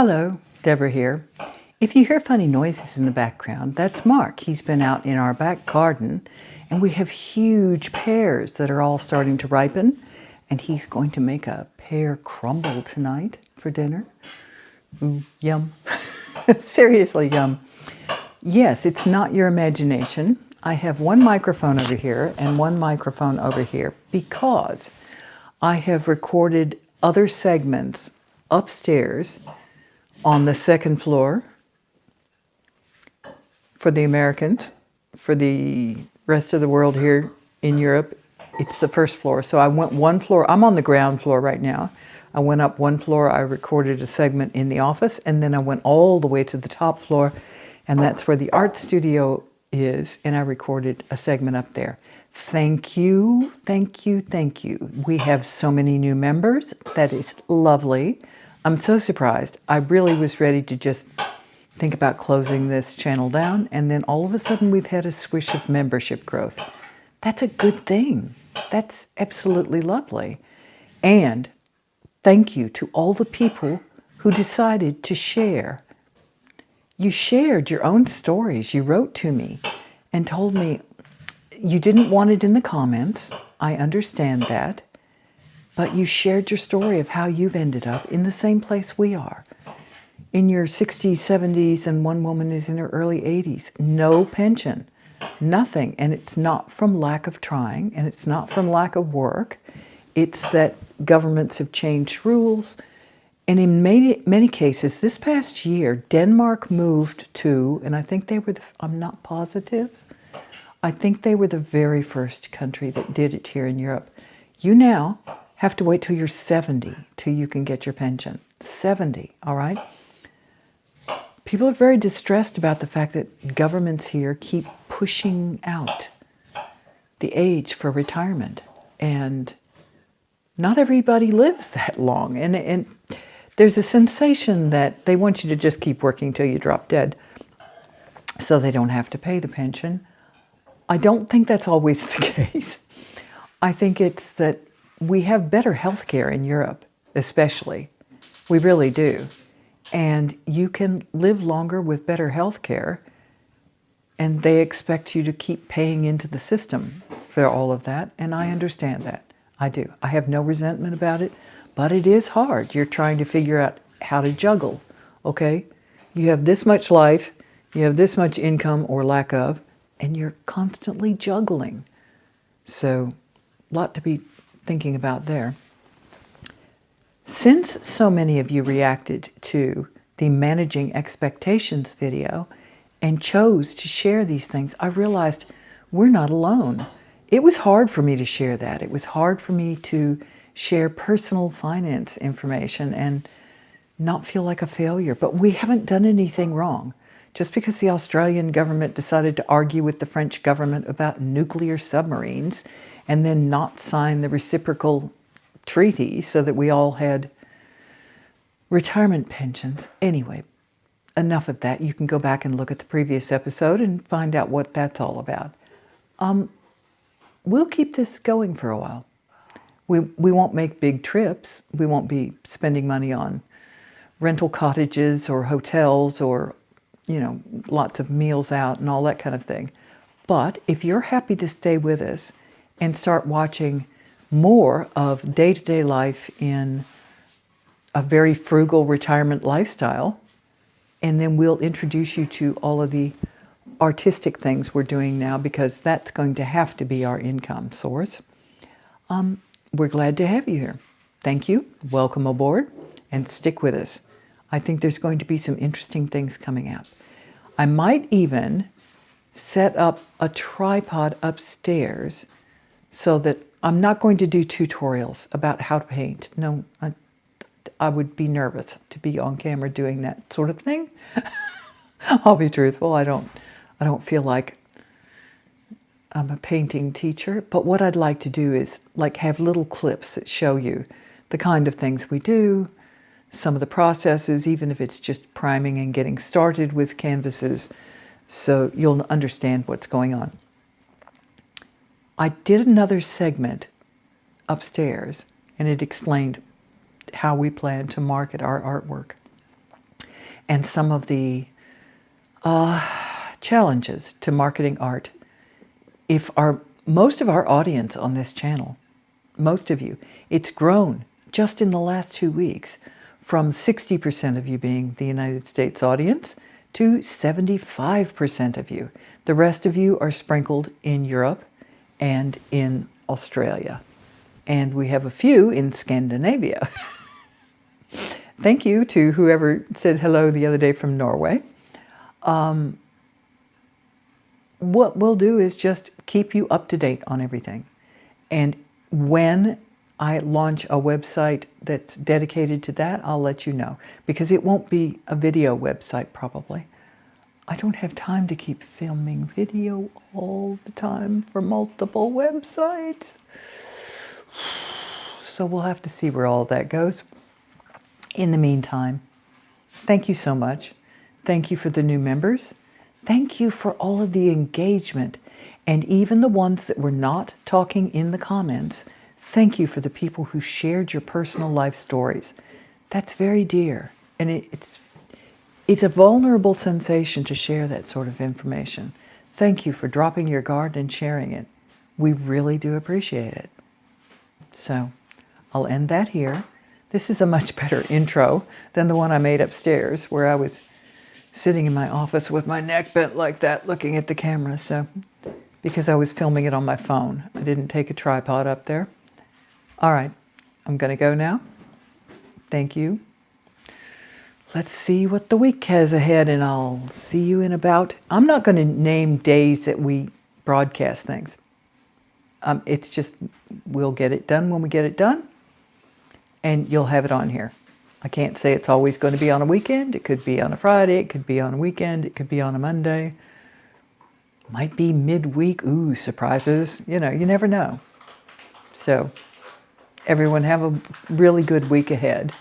Hello, Deborah here. If you hear funny noises in the background, that's Mark. He's been out in our back garden and we have huge pears that are all starting to ripen, and he's going to make a pear crumble tonight for dinner. Yum. Seriously, yum. Yes, it's not your imagination. I have one microphone over here and one microphone over here because I have recorded other segments upstairs on the second floor for the Americans. For the rest of the world here in Europe, it's the first floor. So I went one floor. I'm on the ground floor right now. I went up one floor. I recorded a segment in the office, and then I went all the way to the top floor, and that's where the art studio is, and I recorded a segment up there. Thank you, thank you, thank you. We have so many new members. That is lovely. I'm so surprised. I really was ready to just think about closing this channel down, and then all of a sudden we've had a swish of membership growth. That's a good thing. That's absolutely lovely. And thank you to all the people who decided to share. You shared your own stories. You wrote to me and told me you didn't want it in the comments. I understand that. But you shared your story of how you've ended up in the same place we are. In your 60s, 70s, and one woman is in her early 80s. No pension, nothing. And it's not from lack of trying, and it's not from lack of work. It's that governments have changed rules. And in many cases, this past year, Denmark moved to, and I think they were, I'm not positive, I think they were the very first country that did it here in Europe. You now have to wait till you're 70 till you can get your pension. 70, all right? People are very distressed about the fact that governments here keep pushing out the age for retirement. And not everybody lives that long. And there's a sensation that they want you to just keep working till you drop dead so they don't have to pay the pension. I don't think that's always the case. I think it's that we have better health care in Europe, especially. We really do. And you can live longer with better health care, and they expect you to keep paying into the system for all of that, and I understand that. I do. I have no resentment about it, but it is hard. You're trying to figure out how to juggle, okay? You have this much life, you have this much income or lack of, and you're constantly juggling. So, a lot to be thinking about there. Since so many of you reacted to the Managing Expectations video and chose to share these things, I realized we're not alone. It was hard for me to share that. It was hard for me to share personal finance information and not feel like a failure. But we haven't done anything wrong. Just because the Australian government decided to argue with the French government about nuclear submarines and then not sign the reciprocal treaty so that we all had retirement pensions. Anyway, enough of that. You can go back and look at the previous episode and find out what that's all about. We'll keep this going for a while. We won't make big trips. We won't be spending money on rental cottages or hotels or, lots of meals out and all that kind of thing. But if you're happy to stay with us and start watching more of day-to-day life in a very frugal retirement lifestyle, and then we'll introduce you to all of the artistic things we're doing now, because that's going to have to be our income source. We're glad to have you here. Thank you. Welcome aboard, and stick with us. I think there's going to be some interesting things coming out. I might even set up a tripod upstairs so that I'm not going to do tutorials about how to paint. No, I would be nervous to be on camera doing that sort of thing. I'll be truthful. I don't feel like I'm a painting teacher. But what I'd like to do is have little clips that show you the kind of things we do, some of the processes, even if it's just priming and getting started with canvases, so you'll understand what's going on. I did another segment upstairs, and it explained how we plan to market our artwork. and some of the challenges to marketing art. If most of our audience on this channel, most of you, it's grown just in the last 2 weeks from 60% of you being the United States audience to 75% of you. The rest of you are sprinkled in Europe and in Australia. And we have a few in Scandinavia. Thank you to whoever said hello the other day from Norway. What we'll do is just keep you up to date on everything. And when I launch a website that's dedicated to that, I'll let you know. Because it won't be a video website, probably. I don't have time to keep filming video all the time for multiple websites. So we'll have to see where all that goes. In the meantime, thank you so much. Thank you for the new members. Thank you for all of the engagement. And even the ones that were not talking in the comments, thank you for the people who shared your personal life stories. That's very dear. And it's a vulnerable sensation to share that sort of information. Thank you for dropping your guard and sharing it. We really do appreciate it. So I'll end that here. This is a much better intro than the one I made upstairs, where I was sitting in my office with my neck bent like that, looking at the camera. So, because I was filming it on my phone, I didn't take a tripod up there. All right, I'm going to go now. Thank you. Let's see what the week has ahead, and I'll see you in about... I'm not going to name days that we broadcast things. It's just, we'll get it done when we get it done, and you'll have it on here. I can't say it's always going to be on a weekend. It could be on a Friday. It could be on a weekend. It could be on a Monday. Might be midweek. Ooh, surprises. You know, you never know. So, everyone have a really good week ahead.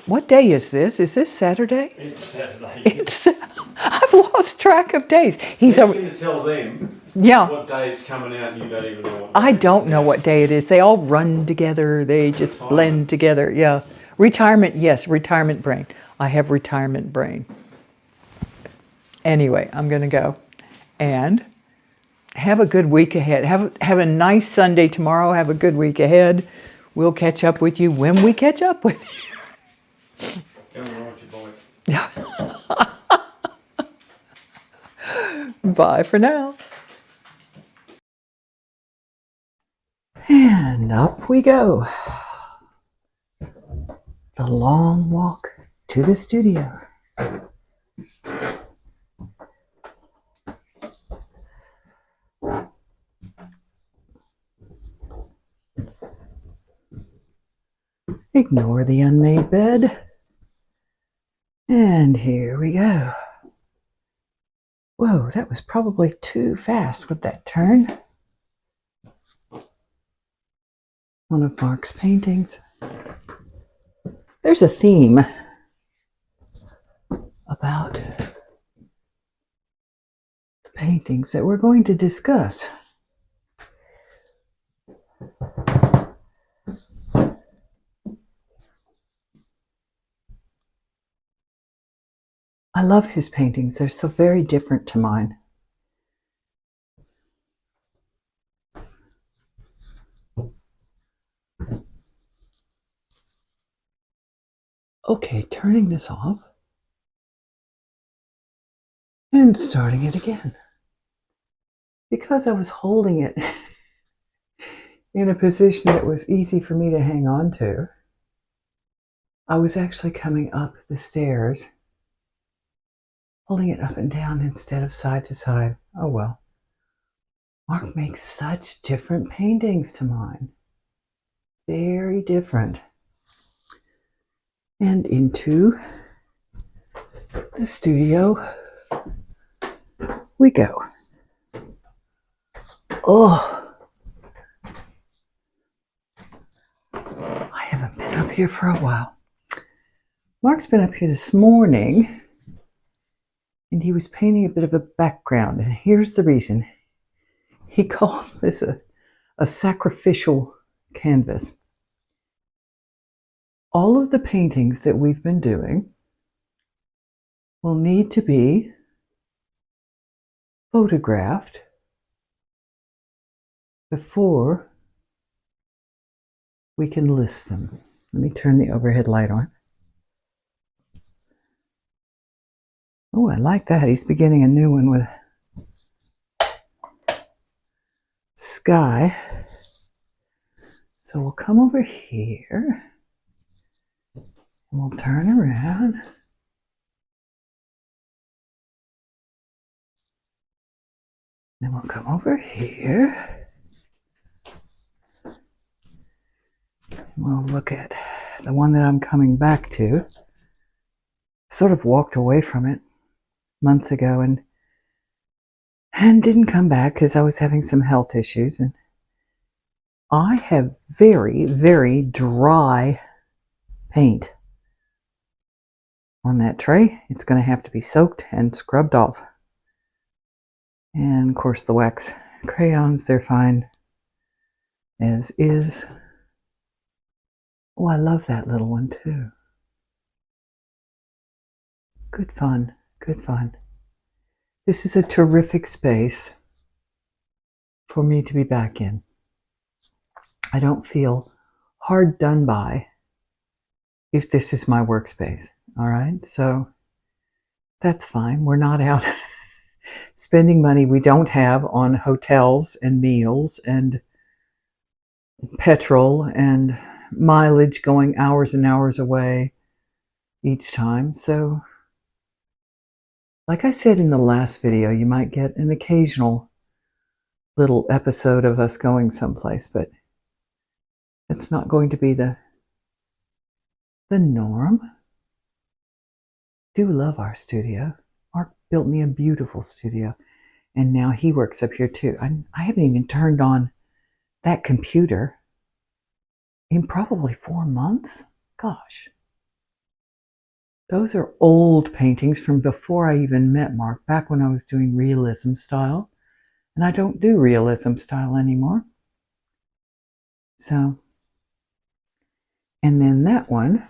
What day is this? Is this Saturday? It's Saturday. I've lost track of days. He's going to tell them what day it's coming out, and you don't even know what day I don't know what day it is. They all run together. They just blend together. Yeah. Retirement, yes, retirement brain. I have retirement brain. Anyway, I'm going to go. And have a good week ahead. Have a nice Sunday tomorrow. Have a good week ahead. We'll catch up with you when we catch up with you. Go and ride your bike. Bye for now. And up we go. The long walk to the studio. Ignore the unmade bed. And here we go. Whoa, that was probably too fast with that turn. One of Mark's paintings. There's a theme about the paintings that we're going to discuss. I love his paintings. They're so very different to mine. Okay, turning this off and starting it again. Because I was holding it in a position that was easy for me to hang on to, I was actually coming up the stairs, holding it up and down instead of side to side. Oh well. Mark makes such different paintings to mine. Very different. And into the studio we go. Oh, I haven't been up here for a while. Mark's been up here this morning, and he was painting a bit of a background, and here's the reason. He called this a sacrificial canvas. all of the paintings that we've been doing will need to be photographed before we can list them. Let me turn the overhead light on. Oh, I like that. He's beginning a new one with sky. So we'll come over here and we'll turn around. Then we'll come over here. We'll look at the one that I'm coming back to. Sort of walked away from it months ago and didn't come back because I was having some health issues. And I have very, very dry paint on that tray. It's going to have to be soaked and scrubbed off. And of course the wax crayons, they're fine as is. Oh, I love that little one too. Good fun, good fun. This is a terrific space for me to be back in. I don't feel hard done by if this is my workspace, all right? So that's fine. We're not out spending money we don't have on hotels and meals and petrol and mileage going hours and hours away each time. So like I said in the last video, you might get an occasional little episode of us going someplace, but it's not going to be the norm. Do love our studio. Mark built me a beautiful studio, and now he works up here too. I haven't even turned on that computer in probably 4 months. Gosh. Those are old paintings from before I even met Mark, back when I was doing realism style. And I don't do realism style anymore. So, and then that one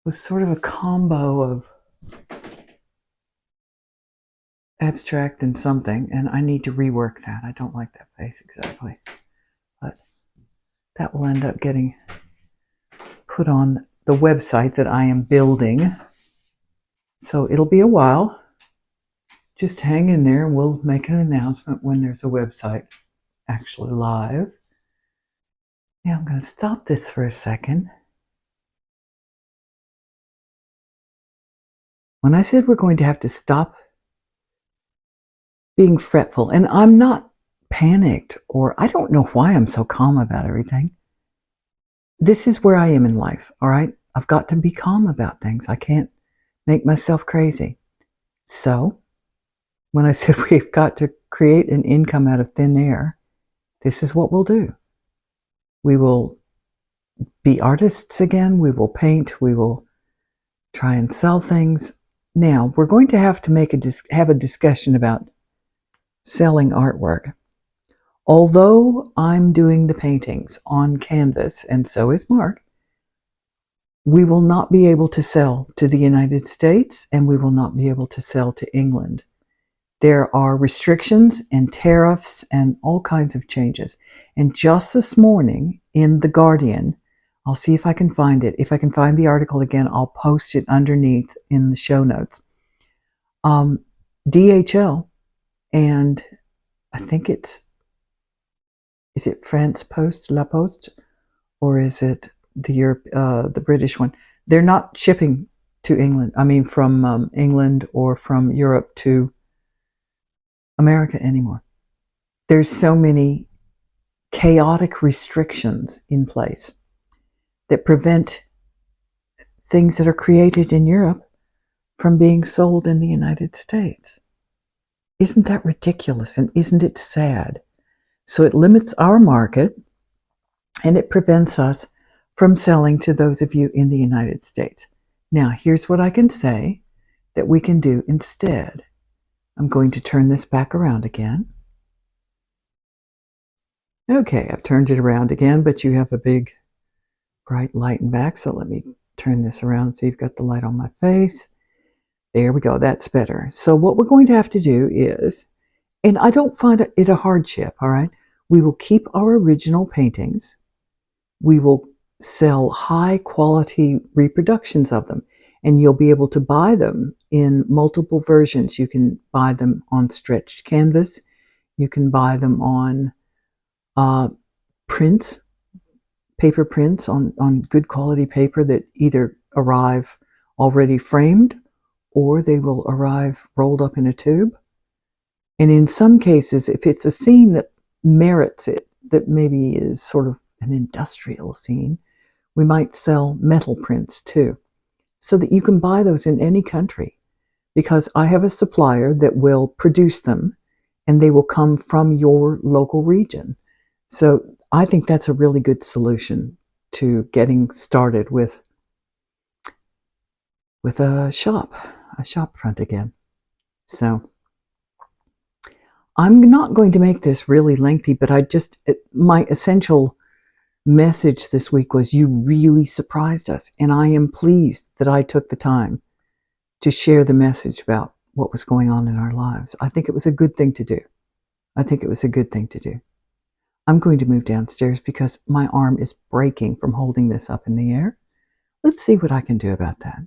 was sort of a combo of abstract and something, and I need to rework that. I don't like that face exactly, but that will end up getting put on the website that I am building. So it'll be a while. Just hang in there and we'll make an announcement when there's a website actually live. Now I'm going to stop this for a second. When I said we're going to have to stop being fretful, and I'm not panicked, or I don't know why I'm so calm about everything. This is where I am in life, all right? I've got to be calm about things. I can't make myself crazy. So when I said we've got to create an income out of thin air, this is what we'll do. We will be artists again. We will paint. We will try and sell things. Now, we're going to have a discussion about selling artwork. Although I'm doing the paintings on canvas, and so is Mark, we will not be able to sell to the United States, and we will not be able to sell to England. There are restrictions and tariffs and all kinds of changes. And just this morning in The Guardian, I'll see if I can find it. If I can find the article again, I'll post it underneath in the show notes. DHL and I think is it France Post, La Poste, or is it the British one? They're not shipping to England. I mean, from England or from Europe to America anymore. There's so many chaotic restrictions in place that prevent things that are created in Europe from being sold in the United States. Isn't that ridiculous, and isn't it sad? So it limits our market, and it prevents us from selling to those of you in the United States. Now, here's what I can say that we can do instead. I'm going to turn this back around again. Okay, I've turned it around again, but you have a big bright light and back. So let me turn this around so you've got the light on my face. There we go. That's better. So what we're going to have to do is, and I don't find it a hardship, all right? We will keep our original paintings. We will sell high quality reproductions of them, and you'll be able to buy them in multiple versions. You can buy them on stretched canvas. You can buy them on prints, paper prints on good quality paper that either arrive already framed or they will arrive rolled up in a tube. And in some cases, if it's a scene that merits it, that maybe is sort of an industrial scene, we might sell metal prints too, so that you can buy those in any country, because I have a supplier that will produce them and they will come from your local region. So I think that's a really good solution to getting started with a shop front again. So I'm not going to make this really lengthy, but my essential message this week was you really surprised us, and I am pleased that I took the time to share the message about what was going on in our lives. I think it was a good thing to do. I'm going to move downstairs because my arm is breaking from holding this up in the air. Let's see what I can do about that.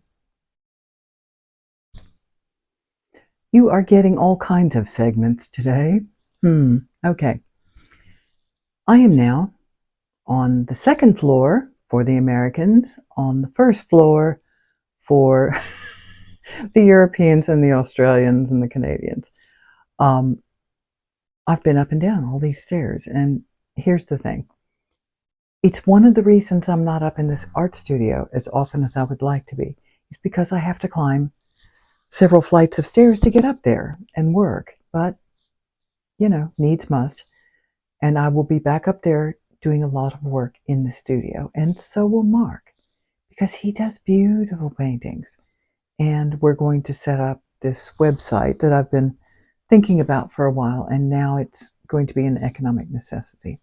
You are getting all kinds of segments today. Okay. I am now on the second floor for the Americans, on the first floor for the Europeans and the Australians and the Canadians. I've been up and down all these stairs, and here's the thing. It's one of the reasons I'm not up in this art studio as often as I would like to be. It's because I have to climb several flights of stairs to get up there and work. But, needs must. And I will be back up there doing a lot of work in the studio. And so will Mark, because he does beautiful paintings. And we're going to set up this website that I've been thinking about for a while, and now it's going to be an economic necessity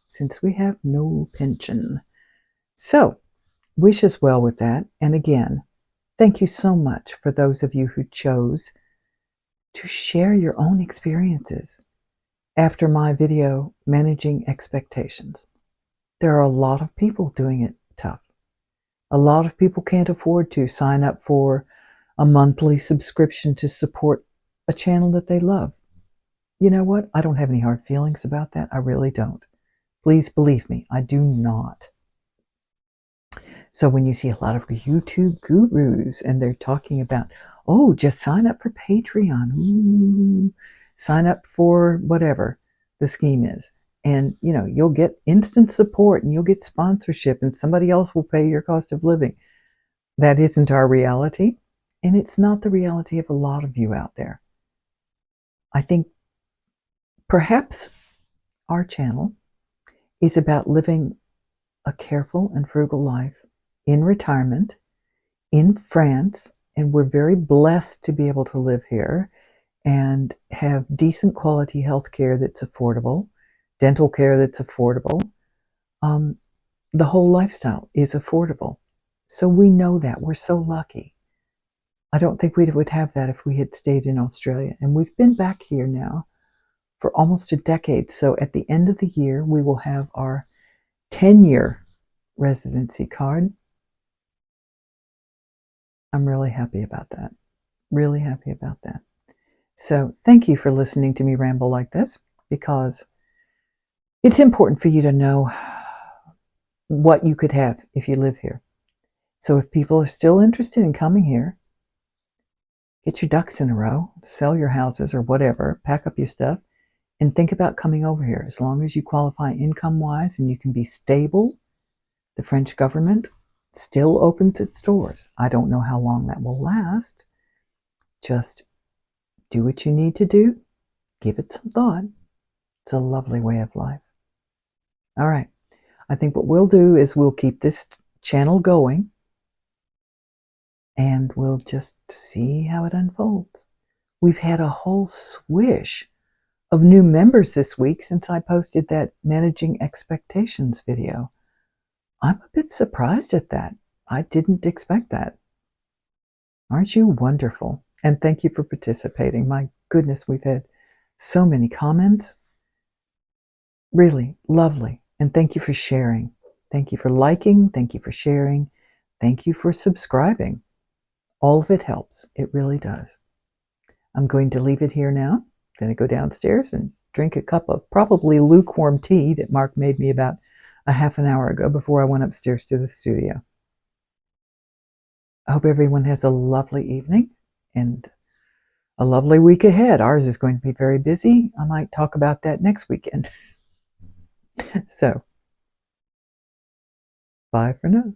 since we have no pension. So, wish us well with that. And again, thank you so much for those of you who chose to share your own experiences after my video, Managing Expectations. There are a lot of people doing it tough. A lot of people can't afford to sign up for a monthly subscription to support a channel that they love. You know what? I don't have any hard feelings about that. I really don't. Please believe me, I do not. So when you see a lot of YouTube gurus and they're talking about, oh, just sign up for Patreon, sign up for whatever the scheme is, and you'll get instant support and you'll get sponsorship and somebody else will pay your cost of living. That isn't our reality, and it's not the reality of a lot of you out there. I think perhaps our channel is about living a careful and frugal life in retirement in France, and we're very blessed to be able to live here and have decent quality health care that's affordable, dental care that's affordable. The whole lifestyle is affordable. So we know that. We're so lucky. I don't think we would have that if we had stayed in Australia. And we've been back here now for almost a decade. So at the end of the year, we will have our 10-year residency card. I'm really happy about that. Really happy about that. So thank you for listening to me ramble like this, because it's important for you to know what you could have if you live here. So if people are still interested in coming here, get your ducks in a row, sell your houses or whatever, pack up your stuff, and think about coming over here. As long as you qualify income-wise and you can be stable, the French government still opens its doors. I don't know how long that will last. Just do what you need to do. Give it some thought. It's a lovely way of life. All right. I think what we'll do is we'll keep this channel going and we'll just see how it unfolds. We've had a whole swish of new members this week since I posted that Managing Expectations video. I'm a bit surprised at that. I didn't expect that. Aren't you wonderful? And thank you for participating. My goodness, we've had so many comments. Really lovely. And thank you for sharing. Thank you for liking. Thank you for sharing. Thank you for subscribing. All of it helps. It really does. I'm going to leave it here now. I'm going to go downstairs and drink a cup of probably lukewarm tea that Mark made me about a half an hour ago before I went upstairs to the studio. I hope everyone has a lovely evening and a lovely week ahead. Ours is going to be very busy. I might talk about that next weekend. So, bye for now.